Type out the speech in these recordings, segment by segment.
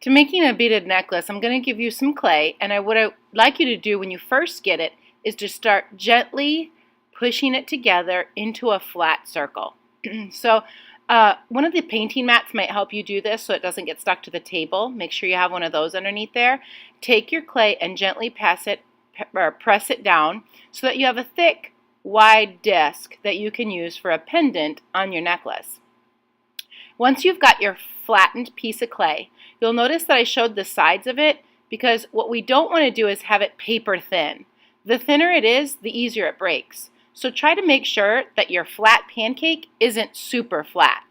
To making a beaded necklace, I'm going to give you some clay, and what I would like you to do when you first get it is to start gently pushing it together into a flat circle. So one of the painting mats might help you do this so it doesn't get stuck to the table. Make sure you have one of those underneath there. Take your clay and gently press it down so that you have a thick, wide disc that you can use for a pendant on your necklace. Once you've got your flattened piece of clay, you'll notice that I showed the sides of it because what we don't want to do is have it paper thin. The thinner it is, the easier it breaks. So try to make sure that your flat pancake isn't super flat.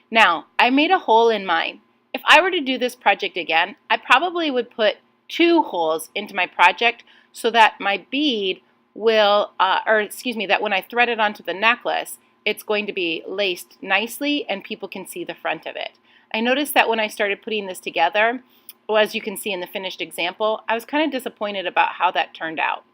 Now, I made a hole in mine. If I were to do this project again, I probably would put 2 holes into my project so that my bead will, that when I thread it onto the necklace, it's going to be laced nicely and people can see the front of it. I noticed that when I started putting this together, as you can see in the finished example, I was kind of disappointed about how that turned out.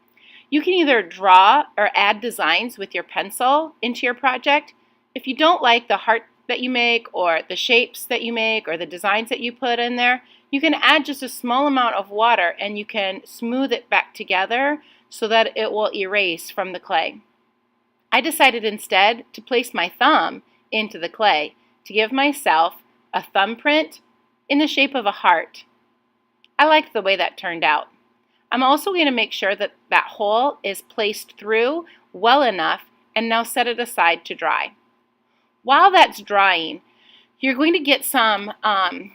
You can either draw or add designs with your pencil into your project. If you don't like the heart that you make or the shapes that you make or the designs that you put in there, you can add just a small amount of water and you can smooth it back together so that it will erase from the clay. I decided instead to place my thumb into the clay to give myself a thumbprint in the shape of a heart. I liked the way that turned out. I'm also going to make sure that that hole is placed through well enough and now set it aside to dry. While that's drying, you're going to get a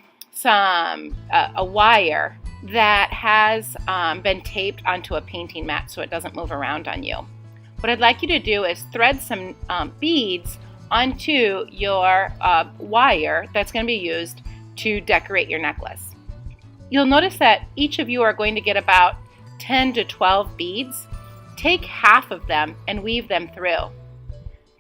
wire that has been taped onto a painting mat so it doesn't move around on you. What I'd like you to do is thread some beads onto your wire that's going to be used to decorate your necklace. You'll notice that each of you are going to get about 10 to 12 beads. Take half of them and weave them through.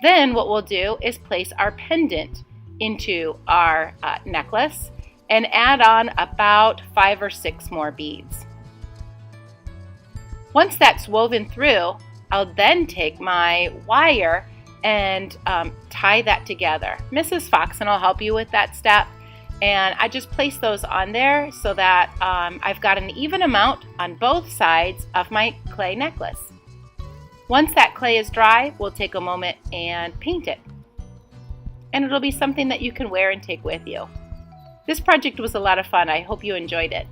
Then what we'll do is place our pendant into our necklace and add on about 5 or 6 more beads. Once that's woven through, I'll then take my wire and tie that together. Mrs. Foxen will help you with that step. And I just place those on there so that I've got an even amount on both sides of my clay necklace. Once that clay is dry, we'll take a moment and paint it. And it'll be something that you can wear and take with you. This project was a lot of fun. I hope you enjoyed it.